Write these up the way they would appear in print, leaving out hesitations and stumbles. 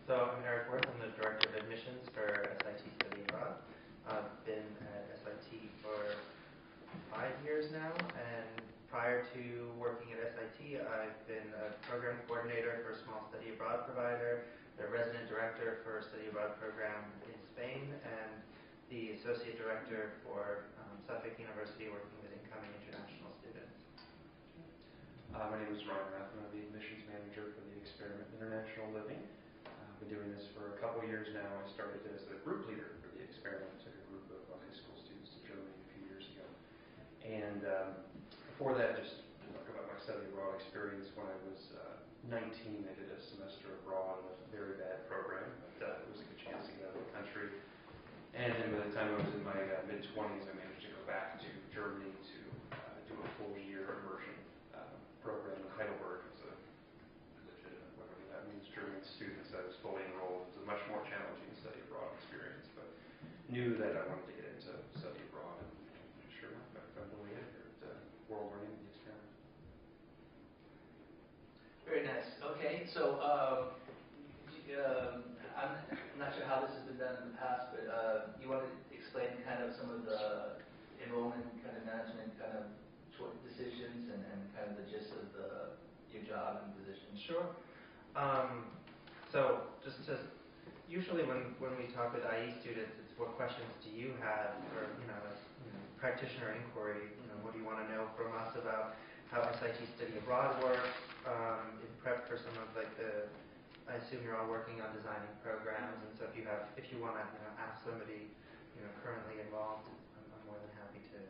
So I'm Eric Worth. I'm the Director of Admissions for S.I.T. Study Abroad. I've been at S.I.T. for 5 years now, and prior to working at S.I.T., I've been a program coordinator for a small study abroad provider, the resident director for a study abroad program in Spain, and the associate director for Suffolk University working with incoming international students. My name is Ryan Rath, and I'm the admissions manager for the Experiment International Living. I've been doing this for a couple of years now. I started as a group leader for the Experiment. I took a group of high school students to Germany a few years ago. And before that, just to talk about my study abroad experience, when I was 19, I did a semester abroad in a very bad program. But it was a good chance to get out of the country. And then by the time I was in my mid-20s, I managed to go back to Germany to do a full-year immersion program in Heidelberg. It's a legitimate, whatever that means, German students. I was fully enrolled. It was a much more challenging study abroad experience, but knew that I wanted to get into study abroad, and sure enough, I found the way in here at World Learning the Experiment. Very nice. Okay, so I'm not sure how this has been done in the past, but you want to explain kind of some of the enrollment kind of management kind of decisions and kind of the gist of your job and position? Sure. So just to, usually when we talk with IE students, it's what questions do you have, or practitioner inquiry. What do you want to know from us about how S.I.T. Study Abroad works? In prep for some of I assume you're all working on designing programs, and so if you want to ask somebody currently involved, I'm more than happy to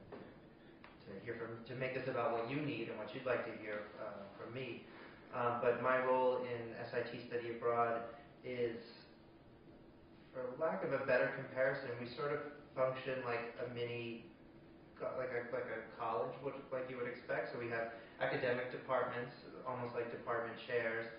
hear to make this about what you need and what you'd like to hear from me. But my role in S.I.T. Study Abroad is, for lack of a better comparison, we sort of function like a mini, like a college, like you would expect. So we have academic departments, almost like department chairs.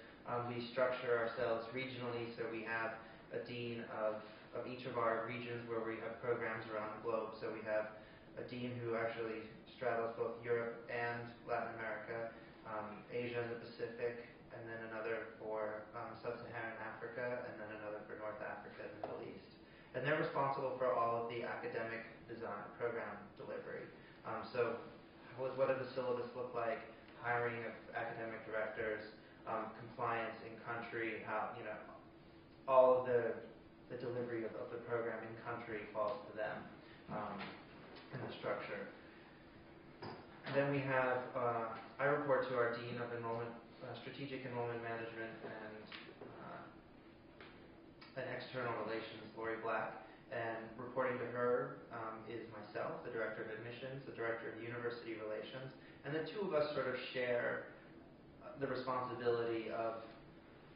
We structure ourselves regionally, so we have a dean of each of our regions where we have programs around the globe. So we have a dean who actually straddles both Europe and Latin America, Asia and the Pacific, and then another for Sub-Saharan Africa, and then another for North Africa and the Middle East. And they're responsible for all of the academic design program delivery. So what does the syllabus look like? Hiring of academic directors, compliance in country, how all of the delivery of the program in country falls to them in the structure. And then we have, I report to our Dean of Enrollment, Strategic Enrollment Management and External Relations, Lori Black. And reporting to her is myself, the Director of Admissions, the Director of University Relations, and the two of us sort of share the responsibility of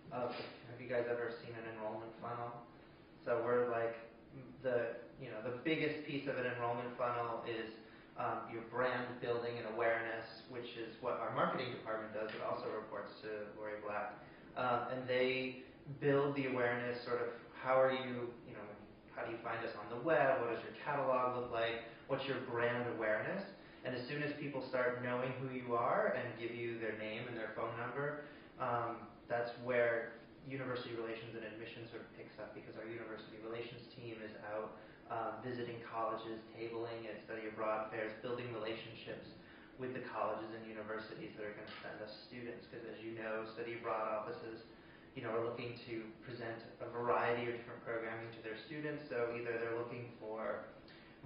have you guys ever seen an enrollment funnel? So we're like the biggest piece of an enrollment funnel is your brand building and awareness, which is what our marketing department does. It also reports to Lori Black, and they build the awareness. Sort of how do you find us on the web? What does your catalog look like? What's your brand awareness? And as soon as people start knowing who you are and give you their name and their phone number, that's where University Relations and Admissions sort of picks up, because our University Relations team is out visiting colleges, tabling at study abroad fairs, building relationships with the colleges and universities that are going to send us students. Because as you know, study abroad offices are looking to present a variety of different programming to their students. So either they're looking for,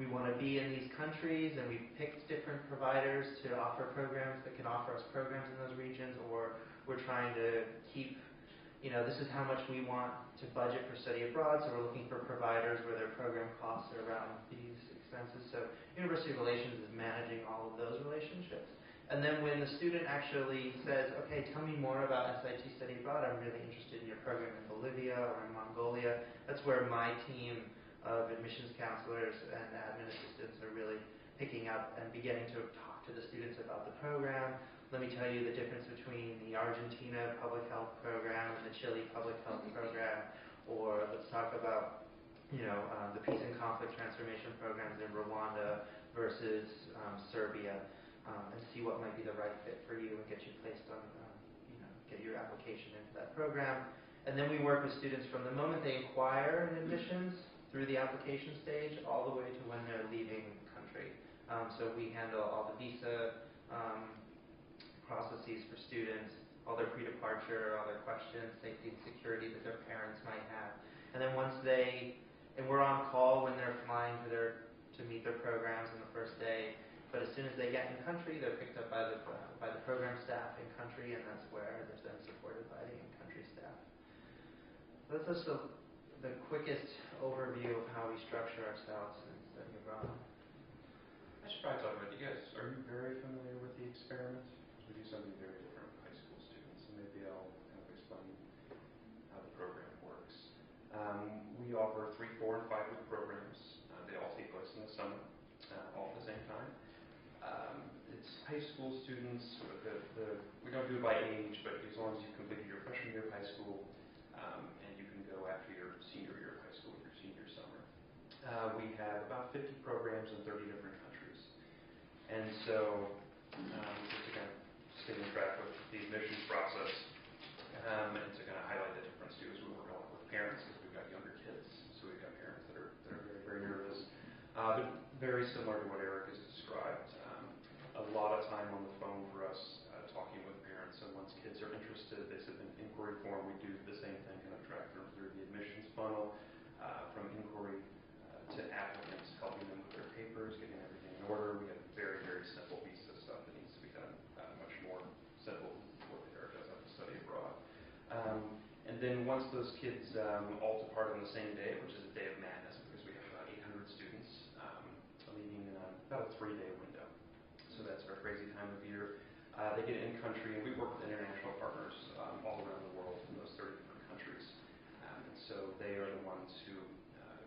we want to be in these countries, and we've picked different providers to offer programs that can offer us programs in those regions, or we're trying to keep, this is how much we want to budget for study abroad, so we're looking for providers where their program costs are around these expenses. So University Relations is managing all of those relationships. And then when the student actually says, okay, tell me more about S.I.T. Study Abroad, I'm really interested in your program in Bolivia or in Mongolia, that's where my team of admissions counselors and admin assistants are really picking up and beginning to talk to the students about the program. Let me tell you the difference between the Argentina public health program and the Chile public health program, or let's talk about the peace and conflict transformation programs in Rwanda versus Serbia, and see what might be the right fit for you and get you placed on, get your application into that program. And then we work with students from the moment they inquire in admissions through the application stage all the way to when they're leaving the country. So we handle all the visa processes for students, all their pre-departure, all their questions, safety and security that their parents might have. And then and we're on call when they're flying to meet their programs on the first day. But as soon as they get in country, they're picked up by the program staff in country, and that's where they're then supported by the in-country staff. So that's just the quickest overview of how we structure ourselves in study abroad. I should probably talk about you guys. Are you very familiar with the experiment? Because we do something very different with high school students, and maybe I'll kind of explain how the program works. We offer 3, 4, and 5-week programs. They all take place in the summer, all at the same time. It's high school students. We don't do it by age, but as long as you've completed your freshman year of high school, and you can go after your senior year of high school, your senior summer. We have about 50 programs in 30 different countries. And so, just to kind of stay on track with the admissions process, and to kind of highlight the difference too, is we work a lot with parents because we've got younger kids, so we've got parents that are very, very nervous. But very similar to what Eric has described. A lot of time on the phone for us, talking with parents. So once kids are interested, they submit an inquiry form. We do the same thing, kind of track them through the admissions funnel, from inquiry to applicants, helping them with their papers, getting everything in order. We have very, very simple visa stuff that needs to be done, much more simple than what Eric does have to study abroad. And then once those kids all depart on the same day, which is a day of madness, because we have about 800 students leaving in about a 3-day window. So that's our crazy time of year. They get in country, and we work with international partners all around the world in those 30 different countries. And so they are the ones who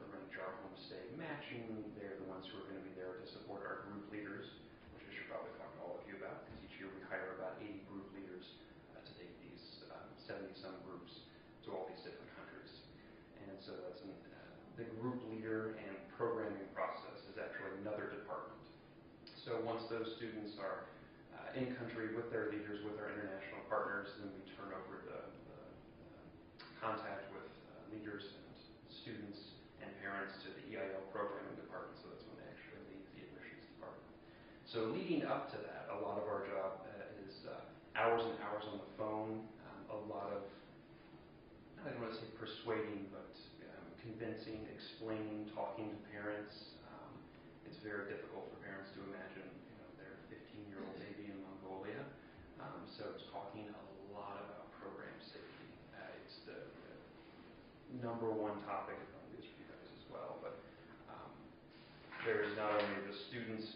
arrange our homestay matching. They're the ones who are going to be there to support our group leaders, which I should probably talk to all of you about, because each year we hire about 80 group leaders to take these 70-some groups to all these different countries. And so that's the group leader and programming process is actually another department. So once those students are in country with their leaders, with our international partners, then we turn over the contact with leaders and students and parents to the EIL programming department. So that's when they actually leave the admissions department. So leading up to that, a lot of our job is hours and hours on the phone, a lot of, I don't want to say persuading, but convincing, explaining, talking to parents. It's very difficult for parents to imagine, their 15-year-old baby in Mongolia. So it's talking a lot about program safety. It's the number one topic, it probably is for you guys as well. But there is not only the students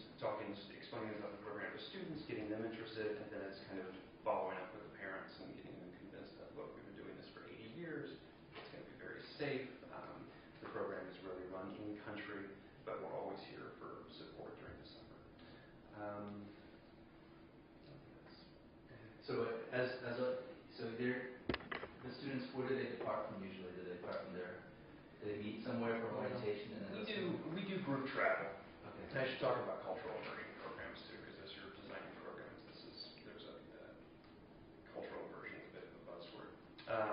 explaining about the program to students, getting them interested, and then it's kind of following up with the parents and getting them convinced that, look, we've been doing this for 80 years. It's going to be very safe. The program is really run in country, but we're always here for support during the summer. So the students, where do they depart from usually? Do they depart from do they meet somewhere for orientation and then We do group travel. Okay. And I should talk about cultural immersion programs too, because as you're designing programs, there's a cultural immersion is a bit of a buzzword.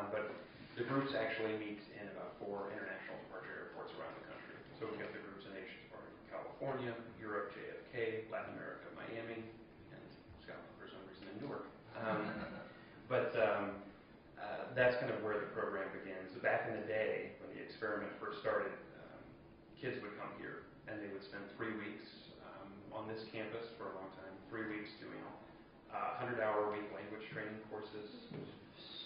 But the groups actually meet in about 4 international departure airports around the country. So we've got the groups in Asia departing from California, Europe, JFK, Latin America, Miami, and Scotland for some reason in Newark. That's kind of where the program begins. So back in the day, when the experiment first started, kids would come here, and they would spend 3 weeks on this campus for a long time, 3 weeks doing 100-hour-a-week language training courses,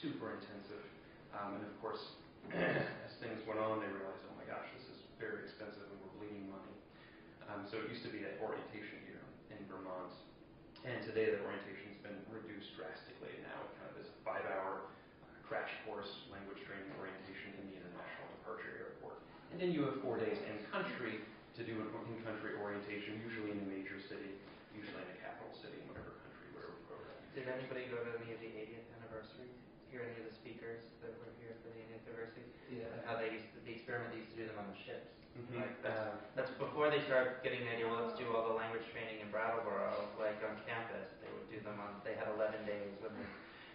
super intensive. And of course, as things went on, they realized, oh my gosh, this is very expensive and we're bleeding money. So it used to be an orientation year in Vermont. And today the orientation's been reduced drastically. Now it kind of is a 5-hour crash course language training orientation in the International Departure Airport. And then you have 4 days in country to do an in-country orientation, usually in a major city, usually in a capital city, in whatever country, whatever program. Did anybody go to any of the 80th anniversary? Hear any of the speakers that were here for the 80th anniversary? Yeah. How the experiment they used to do them on the ships. Mm-hmm. Like that's before they started getting the idea, well, let's do all the language training in Brattleboro, like on campus. They would do them they had 11 days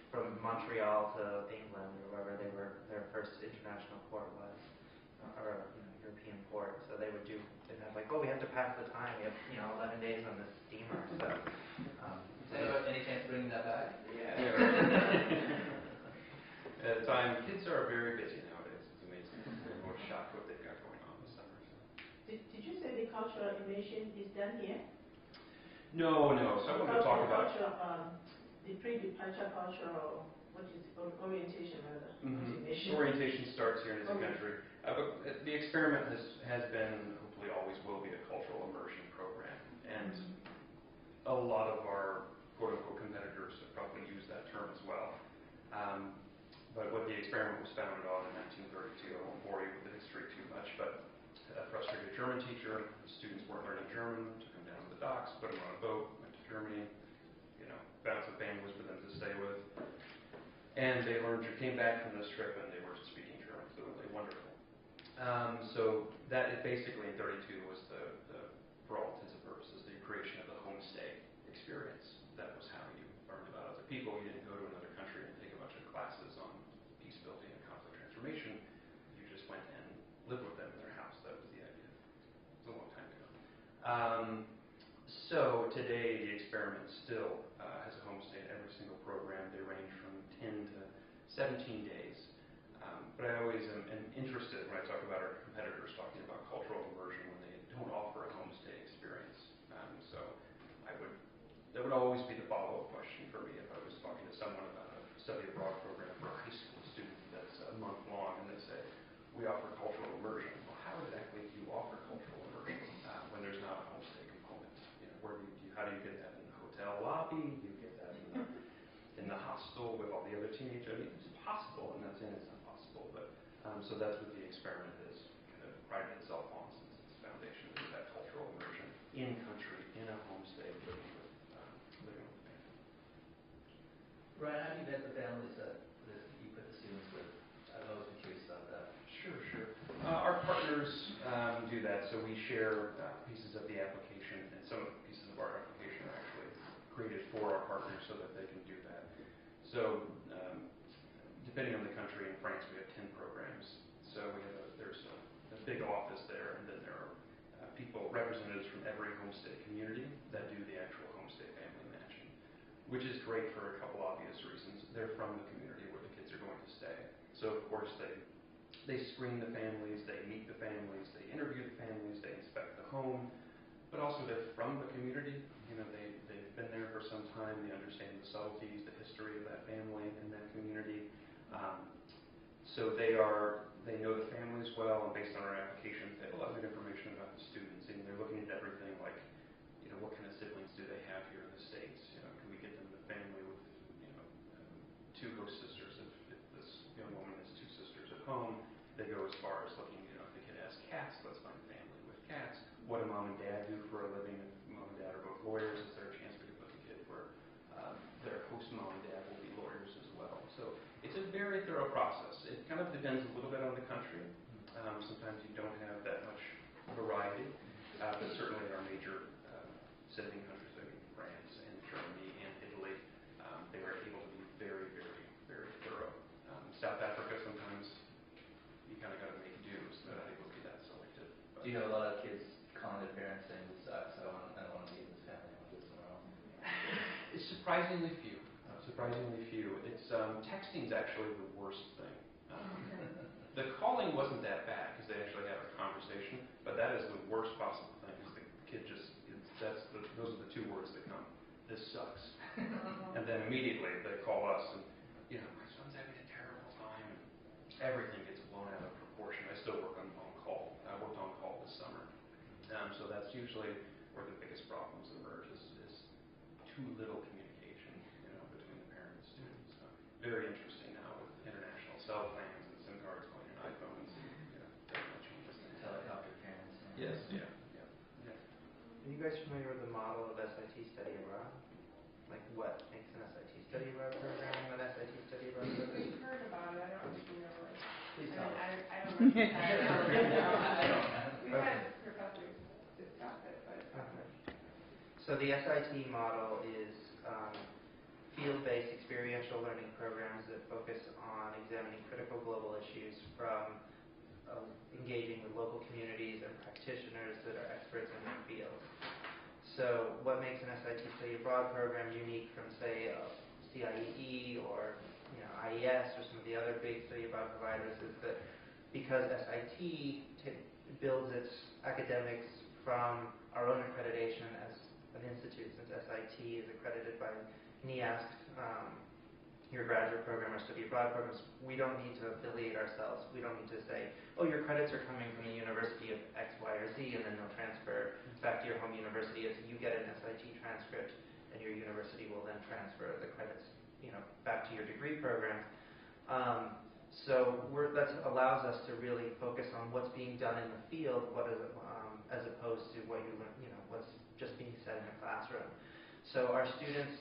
from Montreal to England or wherever their first international port was, or European port. So they'd have like, oh, we have to pass the time. We have 11 days on this steamer. So. Any chance of bringing that back? Yeah. At the time, kids are very busy nowadays. It's amazing. They're more shocked what they've got going on this summer. So. Did you say the cultural immersion is done here? No. So I want to talk about the pre-departure cultural, orientation rather. Orientation starts here in this country. But the experiment has been, hopefully always will be, a cultural immersion program. And a lot of our quote-unquote competitors have probably used that term as well. But what the experiment was founded on in 1932, I won't bore you with the history too much, but a frustrated German teacher, the students weren't learning German, took them down to the docks, put them on a boat, went to Germany, found some families for them to stay with. And they came back from this trip and they were speaking German fluently, wonderful. So that basically in 32 was for all intents and purposes, the creation of the homestay experience. That was how you learned about other people. You didn't go to another country and take a bunch of classes on peace building and conflict transformation. You just went and lived with them in their house. That was the idea. It's a long time ago. So today the experiment still has a homestay in every single program. They range from 10 to 17 days. But I always am interested when I talk about our competitors talking about cultural immersion when they don't offer a homestay experience. So that would always be the follow-up question for me if I was talking to someone about a study abroad program for a high school student that's a month long and they say, we offer cultural immersion. Well, how exactly do you offer cultural immersion when there's not a homestay component? How do you get that in the hotel lobby? Do you get that in the hostel with all the other teenagers? I mean, it's possible. I'm not saying it's not possible, but so that's what the experiment is kind of prided itself on since its foundation, is that cultural immersion in country, in a homestay, living with family. Ryan, how do you vet the families that you put the students with? I've always been curious about that. Sure. Our partners do that, so we share pieces of the application, and some of the pieces of our application are actually created for our partners so that they can do that. So, depending on the country, in France we have 10 programs. So there's a big office there, and then there are representatives from every homestay community that do the actual homestay family matching, which is great for a couple obvious reasons. They're from the community where the kids are going to stay. So of course they screen the families, they meet the families, they interview the families, they inspect the home, but also they're from the community. They've been there for some time, they understand the subtleties, the history of that family and that community. So they know the families well, and based on our applications, they have a lot of good information about the students, and they're looking at everything like, what kind of siblings do they have here in the States? Can we get them the family with, two host sisters? If this young woman has two sisters at home, they go as far as looking, if the kid has cats, let's find a family with cats. What do mom and dad do for a living? If mom and dad are both lawyers, is there a chance we could put the kid where their host mom and dad will be lawyers as well? So it's a very thorough process. It kind of depends a little bit on the country. Sometimes you don't have that much variety, but certainly in our major sending countries, like France and Germany and Italy, they are able to be very, very, very thorough. South Africa, sometimes you kind of got to make do, so they're not able to be that selective. Do you have a lot of kids calling their parents saying, this sucks, I don't want to be in this family, I want to do somewhere else? It's surprisingly few. It's texting's actually the worst thing. The calling wasn't that bad because they actually have a conversation, but that is the worst possible thing. Because the kid those are the two words that come. This sucks. And then immediately they call us and, my son's having a terrible time, and everything gets blown out of proportion. I still work on call. I worked on call this summer. So that's usually where the biggest problems emerge is too little communication, between the parent and students. So very interesting now with international cell plans and SIM cards going in iPhones. Definitely changes things. Helicopter parents. Yes, yeah. Are you guys familiar with the model of S.I.T study abroad? Like what makes an S.I.T study abroad program an S.I.T study abroad program? We've heard about it. I don't actually know it. Please tell us. I don't know. We've had professors discuss it, but. Okay. So the S.I.T model is field-based experiential experiential learning programs that focus on examining critical global issues from engaging with local communities and practitioners that are experts in their field. So what makes an S.I.T. Study Abroad program unique from, say, CIEE or IES or some of the other big study abroad providers is that because S.I.T. builds its academics from our own accreditation as an institute, since S.I.T. is accredited by NIASC, your graduate program or study abroad programs, we don't need to affiliate ourselves. We don't need to say, oh, your credits are coming from the University of X, Y, or Z, and then they'll transfer back to your home university. As you get an S.I.T. transcript, and your university will then transfer the credits, back to your degree program. So that allows us to really focus on what's being done in the field, as opposed to what what's just being said in the classroom. So our students,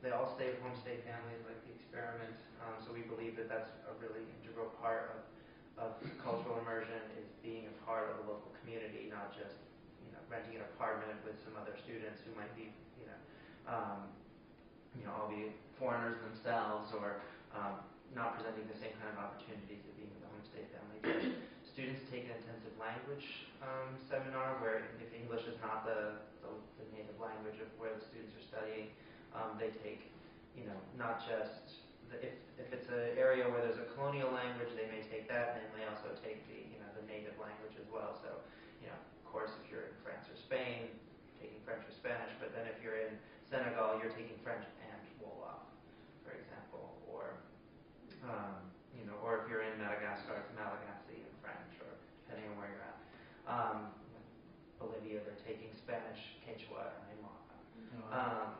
they all stay with homestay families like the experiment. So we believe that that's a really integral part of cultural immersion, is being a part of a local community, not just renting an apartment with some other students who might be all be foreigners themselves, or not presenting the same kind of opportunities that being with a homestay family. Students take an intensive language seminar where if English is not the native language of where the students are studying, they take, not just, if it's an area where there's a colonial language, they may take that, and they may also take the native language as well. So, of course, if you're in France or Spain, taking French or Spanish, but then if you're in Senegal, you're taking French and Wolof, for example, or if you're in Madagascar, it's Malagasy and French, or depending on where you're at. Bolivia, they're taking Spanish, Quechua, and Aymara.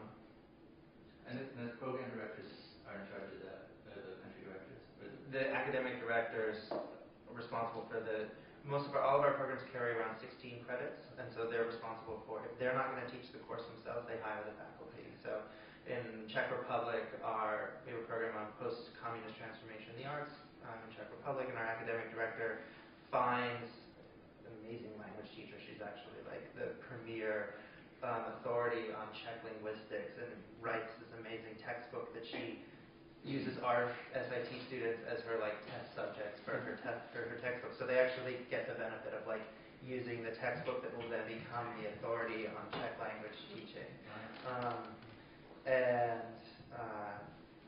And the program directors are in charge of that, the country directors? The academic directors are responsible for all of our programs carry around 16 credits, and so they're responsible for it. They're not going to teach the course themselves, they hire the faculty. So in Czech Republic, we have a program on post-communist transformation in the arts in Czech Republic, and our academic director finds an amazing language teacher. She's actually like the premier authority on Czech linguistics, and writes this amazing textbook that she uses our S.I.T. students as her test subjects for her textbook. So they actually get the benefit of using the textbook that will then become the authority on Czech language teaching.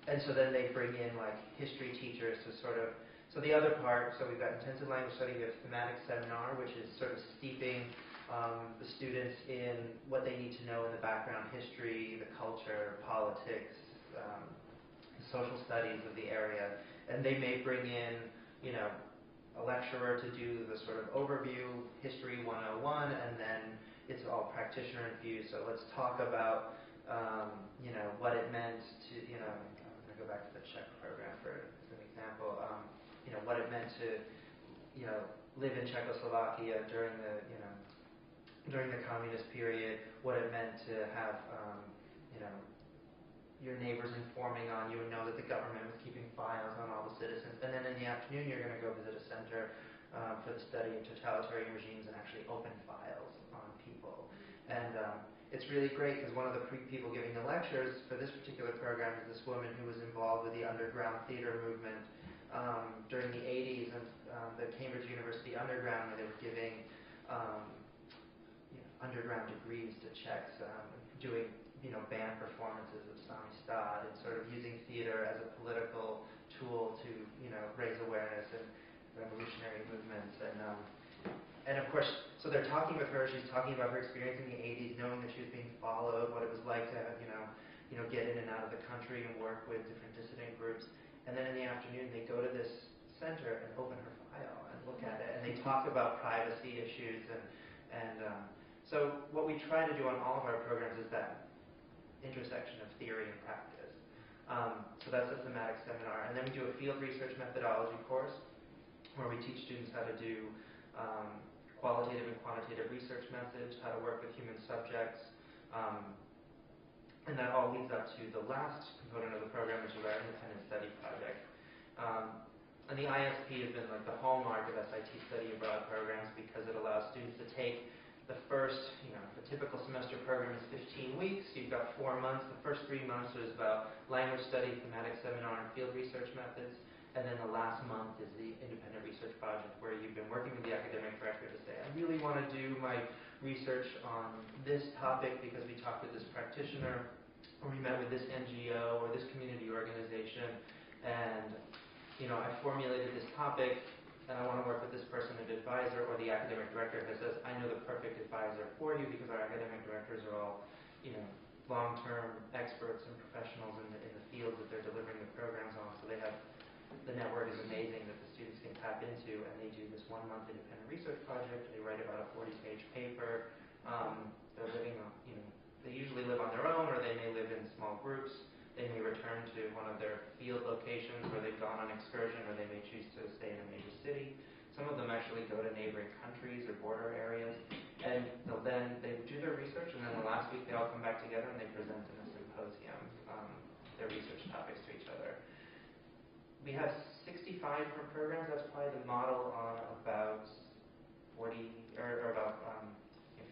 And so then they bring in history teachers to so the other part, so we've got intensive language study, we have thematic seminar, which is sort of steeping the students in what they need to know in the background history, the culture, politics, social studies of the area. And they may bring in, a lecturer to do the sort of overview, History 101, and then it's all practitioner infused. So let's talk about, what it meant to, I'm going to go back to the Czech program as an example, what it meant to, live in Czechoslovakia during the communist period, what it meant to have, your neighbors informing on you and know that the government was keeping files on all the citizens. And then in the afternoon, you're going to go visit a center for the study of totalitarian regimes and actually open files on people. And it's really great because one of the people giving the lectures for this particular program is this woman who was involved with the underground theater movement during the 80s, and the Cambridge University Underground, where they were giving underground degrees to Czechs, doing band performances of S.I.T. and sort of using theater as a political tool to raise awareness and revolutionary movements. And of course, so they're talking with her. She's talking about her experience in the 80s, knowing that she was being followed, what it was like to get in and out of the country and work with different dissident groups. And then in the afternoon, they go to this center and open her file and look at it, and they talk about privacy issues. So what we try to do on all of our programs is that intersection of theory and practice. So that's a thematic seminar. And then we do a field research methodology course where we teach students how to do qualitative and quantitative research methods, how to work with human subjects. And that all leads up to the last component of the program, which is our independent study project. And the ISP has been the hallmark of S.I.T. study abroad programs because it allows students to take the first, the typical semester program is 15 weeks. You've got 4 months. The first 3 months is about language study, thematic seminar, and field research methods. And then the last month is the independent research project where you've been working with the academic director to say, I really want to do my research on this topic because we talked with this practitioner, or we met with this NGO or this community organization, and I formulated this topic, and I want to work with this person as advisor, or the academic director that says, I know the perfect advisor for you because our academic directors are all, long-term experts and professionals in the fields that they're delivering the programs on. So the network is amazing that the students can tap into, and they do this 1-month independent research project. They write about a 40-page paper. They're living on, they usually live on their own, or they may live in small groups. They may return to one of their field locations where they've gone on excursion, or they may choose to stay in a major city. Some of them actually go to neighboring countries or border areas, and they do their research, and then the last week they all come back together and they present in a symposium their research topics to each other. We have 65 different programs. That's probably the model on about 40 or about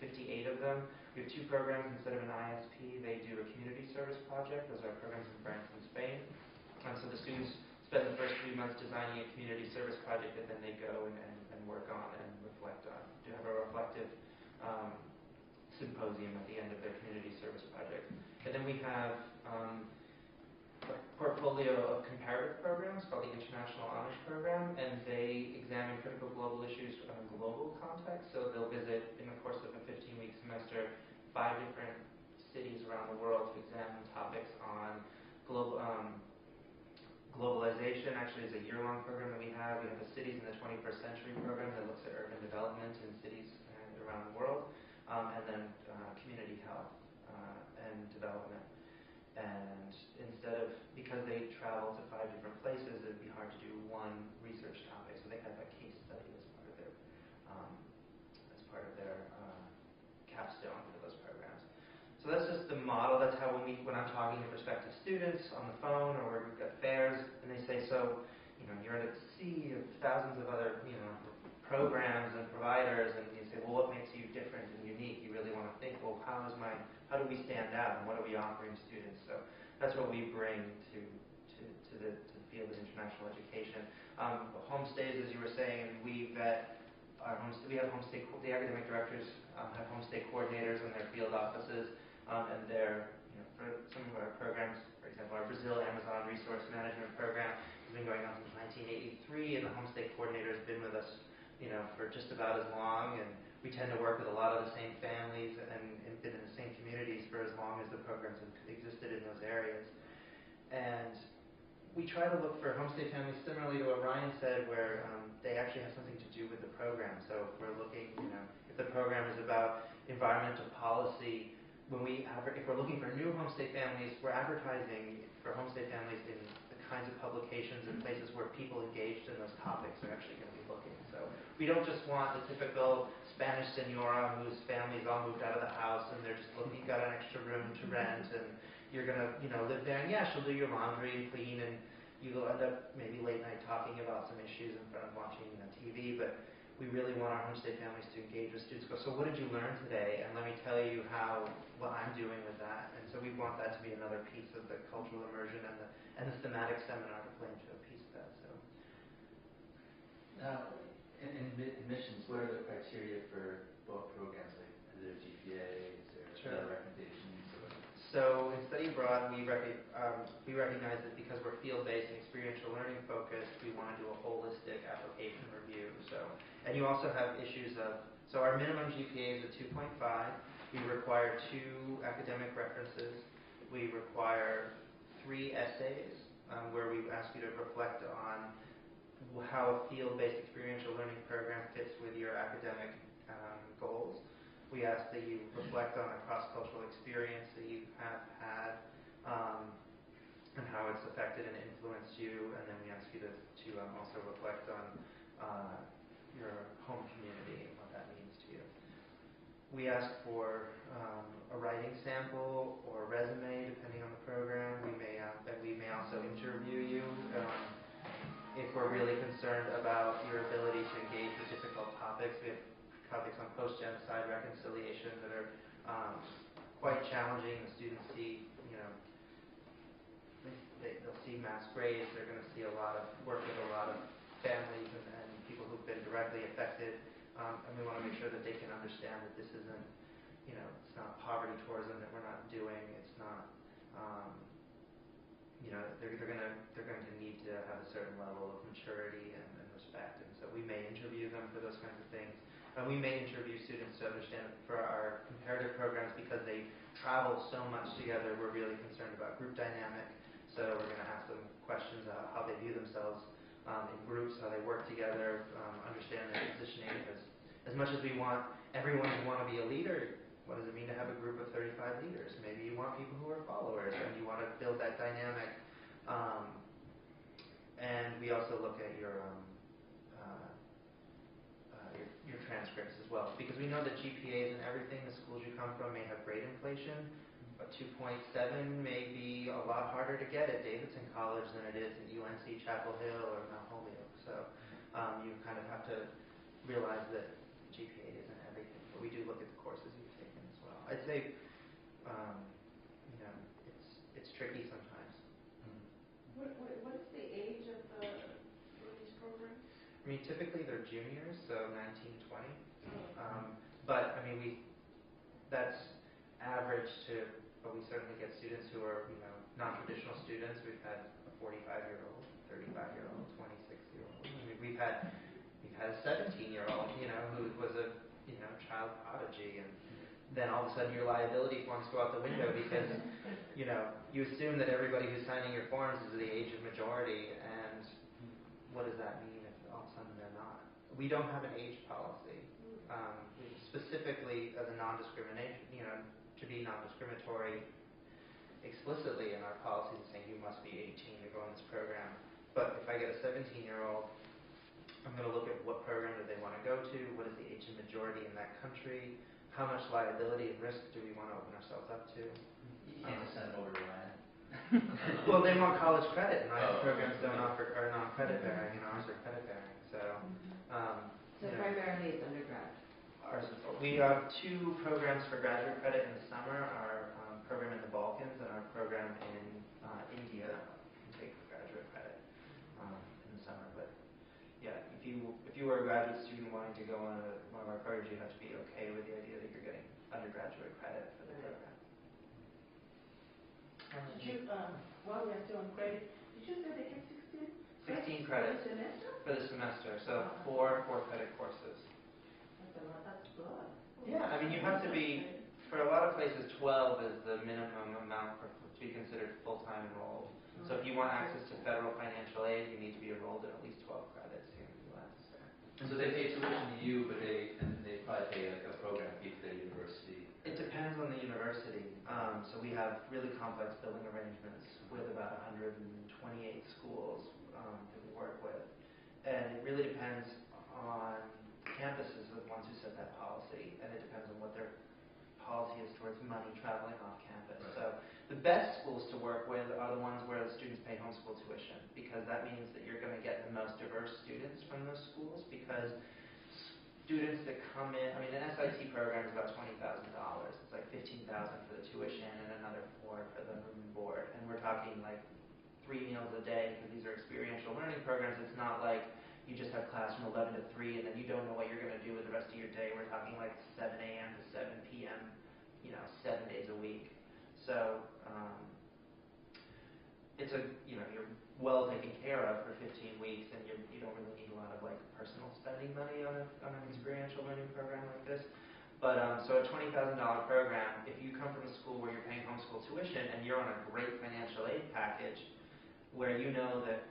58 of them. We have 2 programs instead of an ISP. They do a community service project. Those are programs in France and Spain. So the students spend the first 3 months designing a community service project that then they go and work on and reflect on. To have a reflective symposium at the end of their community service project. And then we have a portfolio of comparative programs called the International Honors Program, and they examine critical global issues in a global context. So they'll visit, in the course of a 15-week semester, 5 different cities around the world to examine topics on globalization. Actually, is a year-long program that we have. We have a Cities in the 21st Century program that looks at urban development in cities around the world, and then community health and development. And because they travel to 5 different places, it'd be hard to do one research topic. So they have a case study as part of their capstone for those programs. So that's just the model. That's how when I'm talking to prospective students on the phone, or where we've got fairs, and they say, so you're at a sea of thousands of other programs and providers, and you say, well, what makes you different and unique? You really want to think, well, how do we stand out, and what are we offering students? So that's what we bring to the field of international education. Homestays, as you were saying, we vet our homestay. We have homestay. The academic directors have homestay coordinators in their field offices, and they're for some of our programs. For example, our Brazil Amazon Resource Management Program has been going on since 1983, and the homestay coordinator has been with us, for just about as long. And we tend to work with a lot of the same families and been in the same communities for as long as the programs have existed in those areas. And we try to look for homestay families similarly to what Ryan said, where they actually have something to do with the program. So if we're looking, if the program is about environmental policy, if we're looking for new homestay families, we're advertising for homestay families in the kinds of publications and places where people engaged in those topics are actually going to be looking. So we don't just want the typical Spanish senora whose family's all moved out of the house and they're just looking, got an extra room to rent, and you're going to, live there, and yeah, she'll do your laundry and clean, and you'll end up maybe late night talking about some issues in front of watching TV, but we really want our homestay families to engage with students. Go, so what did you learn today? And let me tell you what I'm doing with that. And so we want that to be another piece of the cultural immersion and the thematic seminar to play into a piece of that. So now, in admissions, what are the criteria for both programs? Like, is there GPA? Is there recommendations? So in study abroad, we recognize that because we're field-based and experiential learning focused, we want to do a holistic application review. And you also have issues so our minimum GPA is a 2.5. We require 2 academic references. We require 3 essays where we ask you to reflect on how a field-based experiential learning program fits with your academic goals. We ask that you reflect on a cross-cultural experience that you have had and how it's affected and influenced you, and then we ask you to also reflect on your home community and what that means to you. We ask for a writing sample or a resume, depending on the program. We may also interview you if we're really concerned about your ability to engage with difficult topics. We have topics on post-genocide reconciliation that are quite challenging. The students see, they'll see mass graves. They're going to see a lot of work with a lot of families and people who've been directly affected. And we want to make sure that they can understand that this isn't, it's not poverty tourism that we're not doing. It's not, they're going to need to have a certain level of maturity and respect. And so we may interview them for those kinds of things. And we may interview students to understand for our comparative programs, because they travel so much together, we're really concerned about group dynamic. So we're going to ask them questions about how they view themselves in groups, how they work together, understand their positioning. Because as much as we want everyone to want to be a leader, what does it mean to have a group of 35 leaders? Maybe you want people who are followers, and you want to build that dynamic. And we also look at your transcripts as well, because we know that GPAs and everything, the schools you come from may have grade inflation, but 2.7 may be a lot harder to get at Davidson College than it is at UNC Chapel Hill or Mount Holyoke. So you kind of have to realize that GPA isn't everything, but we do look at the courses you've taken as well. I'd say, it's tricky sometimes. What is the age of these programs? I mean, typically they're juniors, so 19, 20. But I mean, that's average to, but we certainly get students who are, non-traditional students. We've had a 45-year-old, 35-year-old, 26-year-old. I mean, we've had a 17-year-old, who was a, child prodigy, and then all of a sudden your liability forms go out the window because, you assume that everybody who's signing your forms is the age of majority, and what does that mean if all of a sudden they're not? We don't have an age policy. Specifically as a non-discrimination, to be non-discriminatory explicitly in our policies saying you must be 18 to go in this program. But if I get a 17-year-old, I'm going to look at what program do they want to go to, what is the age of majority in that country, how much liability and risk do we want to open ourselves up to. You can't just send it over to Ryan. Well, they want college credit, and Ryan's programs don't offer, are non-credit bearing, and ours are credit bearing. So primarily it's undergrad. We have two programs for graduate credit in the summer, our program in the Balkans and our program in India can take for graduate credit in the summer. But yeah, if you were a graduate student wanting to go on one of our programs, you have to be okay with the idea that you're getting undergraduate credit for the program. Did you, while we are still on credit, did you say they get 16 credits for the semester, so 4 4-credit courses. That's good. Yeah, I mean, you have to be, for a lot of places, 12 is the minimum amount to be considered full-time enrolled. So if you want access to federal financial aid, you need to be enrolled in at least 12 credits here in the U.S. So they pay tuition to you, but they probably pay like a program fee to their university. It depends on the university. So we have really complex billing arrangements with about 128 schools that we work with. And it really depends on campuses are the ones who set that policy, and it depends on what their policy is towards money traveling off campus. Right. So the best schools to work with are the ones where the students pay homeschool tuition, because that means that you're going to get the most diverse students from those schools, because students that come in, I mean, an S.I.T program is about $20,000. It's like $15,000 for the tuition and another $4,000 for the room and board. And we're talking like 3 meals a day, because these are experiential learning programs. It's not like you just have class from 11 to 3 and then you don't know what you're going to do with the rest of your day. We're talking like 7 a.m. to 7 p.m., 7 days a week. So it's you're well taken care of for 15 weeks, and you don't really need a lot of like personal spending money on an experiential learning program like this. But so a $20,000 program, if you come from a school where you're paying homeschool tuition and you're on a great financial aid package, where you know that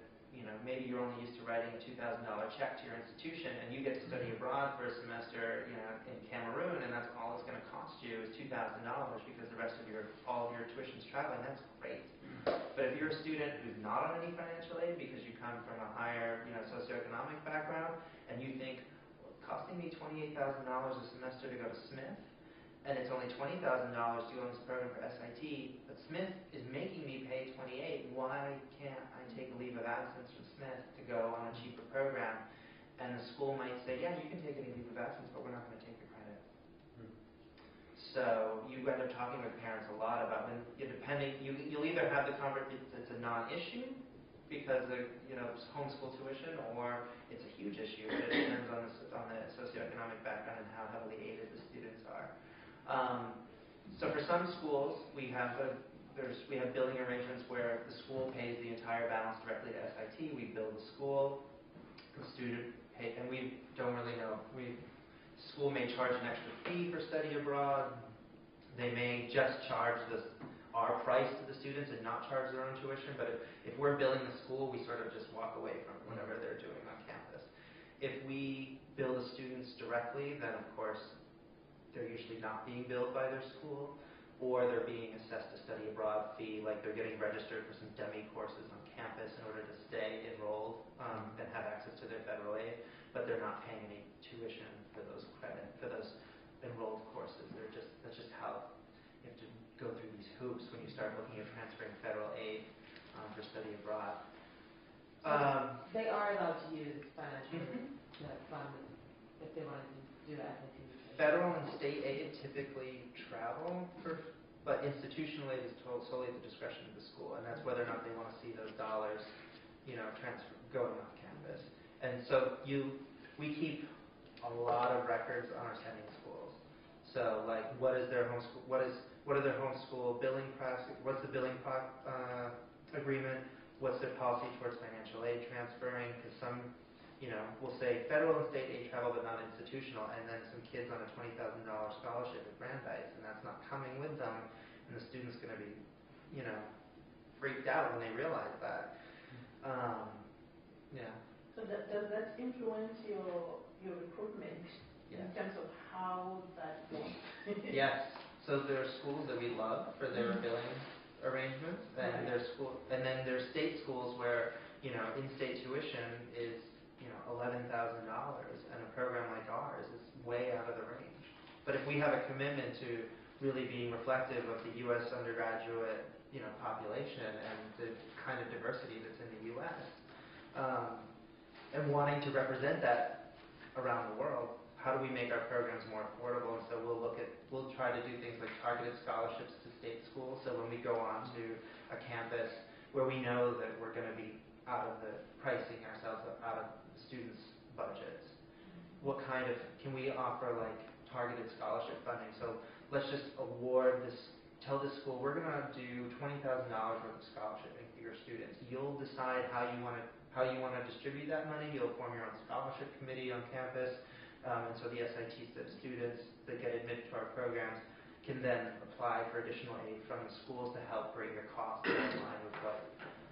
maybe you're only used to writing a $2,000 check to your institution, and you get to study abroad for a semester, in Cameroon, and that's all it's going to cost you is $2,000 because the rest of all of your tuition's traveling. That's great. But if you're a student who's not on any financial aid because you come from a higher, socioeconomic background, and you think, well, it's costing me $28,000 a semester to go to Smith, and it's only $20,000 to go in this program for S.I.T., but Smith is making me pay $28,000. Why can't I take a leave of absence from Smith to go on a cheaper program? And the school might say, yeah, you can take any leave of absence, but we're not going to take your credit. So you end up talking with parents a lot about when, you'll either have the conversation, it's a non-issue because of, it's homeschool tuition, or it's a huge issue. But it depends on the socioeconomic background and how heavily aided the students are. So for some schools, we have billing arrangements where the school pays the entire balance directly to S.I.T. We bill the school, the student pay, and we don't really know. School may charge an extra fee for study abroad. They may just charge our price to the students and not charge their own tuition. But if we're billing the school, we sort of just walk away from whatever they're doing on campus. If we bill the students directly, then of course they're usually not being billed by their school, or they're being assessed a study abroad fee, like they're getting registered for some DEMI courses on campus in order to stay enrolled and have access to their federal aid, but they're not paying any tuition for those enrolled courses. That's just how you have to go through these hoops when you start looking at transferring federal aid for study abroad. They are allowed to use financial fund if they wanted to do that. Federal and state aid typically travel, but institutional aid is solely at the discretion of the school, and that's whether or not they want to see those dollars, transfer going off campus. And so we keep a lot of records on our sending schools. So, like, what are their homeschool billing process? What's the billing agreement? What's their policy towards financial aid transferring? Because some, we'll say federal and state aid travel, but not institutional, and then some kids on a $20,000 scholarship at Brandeis, and that's not coming with them, and the student's going to be, freaked out when they realize that. Yeah. So does that influence your recruitment in terms of how that goes? Yes. So there are schools that we love for their billing arrangements, and and then there's state schools where in-state tuition is $11,000, and a program like ours is way out of the range. But if we have a commitment to really being reflective of the U.S. undergraduate population and the kind of diversity that's in the U.S. And wanting to represent that around the world, how do we make our programs more affordable? And so we'll try to do things like targeted scholarships to state schools. So when we go on to a campus where we know that we're going to be pricing ourselves out of the students' budgets, what kind of, can we offer like targeted scholarship funding? So let's just tell the school, we're going to do $20,000 worth of scholarshiping for your students. You'll decide how you want to distribute that money. You'll form your own scholarship committee on campus. And so the S.I.T. students that get admitted to our programs can then apply for additional aid from the schools to help bring the cost in line with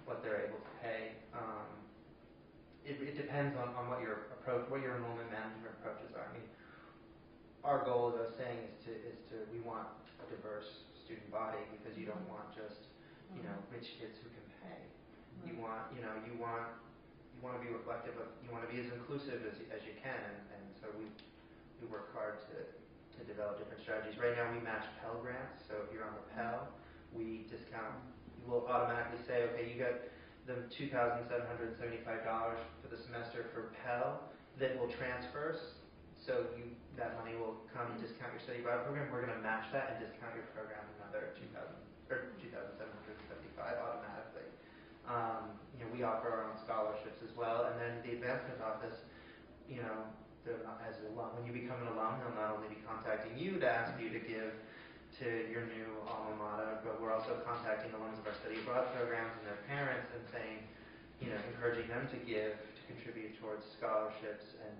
what they're able to pay. It depends on what your enrollment management approaches are. I mean, our goal, as I was saying, is to we want a diverse student body, because you don't want just rich kids who can pay. You want to be reflective of, you want to be as inclusive as you can, and so we work hard to develop different strategies. Right now we match Pell grants, so if you're on the Pell, we'll automatically say, okay, you got the $2,775 for the semester for Pell that will transfer, so that money will come and discount your study abroad program. We're going to match that and discount your program another $2,775 automatically. We offer our own scholarships as well, and then the advancement office, as an alum, when you become an alum, they'll not only be contacting you to ask you to give to your new alma mater, but we're also contacting alums of our study abroad programs and their parents and saying, encouraging them to give, to contribute towards scholarships, and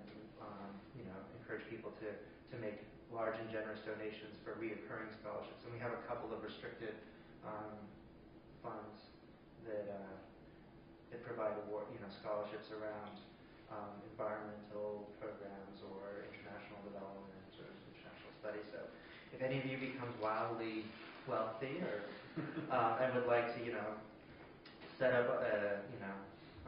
encourage people to make large and generous donations for reoccurring scholarships. And we have a couple of restricted funds that provide scholarships around environmental programs or international development or international studies. So if any of you becomes wildly wealthy or and would like to set up a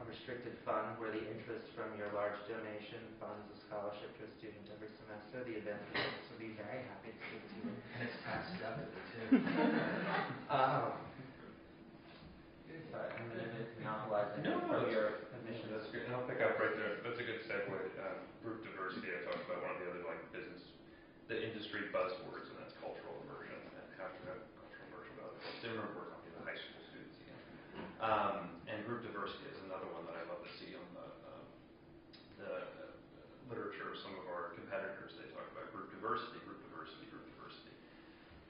restricted fund where the interest from your large donation funds a scholarship to a student every semester, the advanced office would be very happy to give it to you. And it's tax deductible too. Sorry, I'm going to monopolize it. No, your admission. That's good. And I'll pick up right there. That's a good segue. less words, and that's cultural immersion, and after that cultural immersion, we're talking to the high school students again. And group diversity is another one that I love to see on the literature of some of our competitors. They talk about group diversity, group diversity, group diversity.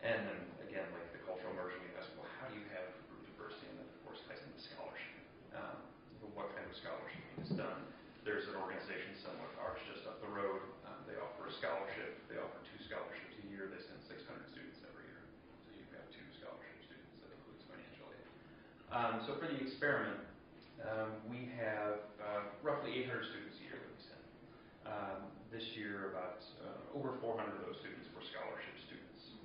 And then again, like the cultural immersion, you ask, well, how do you have group diversity? And then of course ties into scholarship. What kind of scholarship is done? There's an organization similar to ours just up the road. They offer a scholarship. They offer 2 scholarships a year. They send 600 students every year. So you have 2 scholarship students. That includes financial aid. So for the experiment, we have roughly 800 students a year that we send. This year, about over 400 of those students were scholarship students.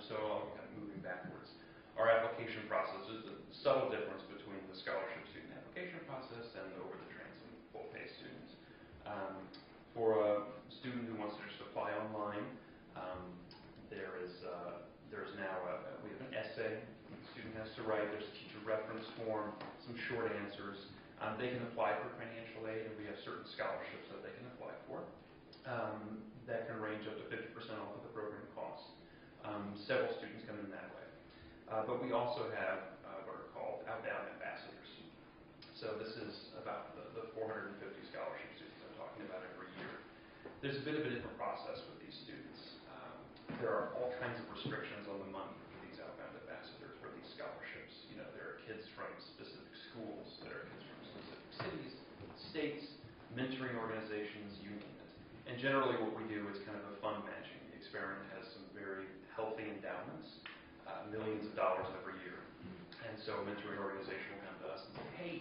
So I'll be kind of moving backwards. Our application process is a subtle difference between the scholarship student application process and over the transom full pay students. For a student who wants to just apply online, there's now we have an essay the student has to write. There's a teacher reference form, some short answers. They can apply for financial aid, and we have certain scholarships that they can apply for. That can range up to 50% off of the program cost. Several students come in that way. But we also have what are called outbound ambassadors. So this is about the 450 scholarship students I'm talking about every year. There's a bit of a different process with these students. There are all kinds of restrictions on the money for these outbound ambassadors, for these scholarships. You know, there are kids from specific schools, there are kids from specific cities, states, mentoring organizations, you name it. And generally what we do is kind of a fund matching. The experiment has some very healthy endowments, millions of dollars every year. And so a mentoring organization will come to us and say, hey,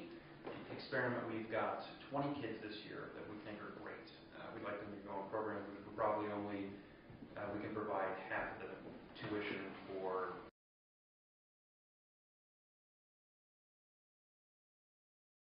experiment, we've got 20 kids this year that we think are great. We'd like them to go on programs. We probably only, we can provide half of the tuition for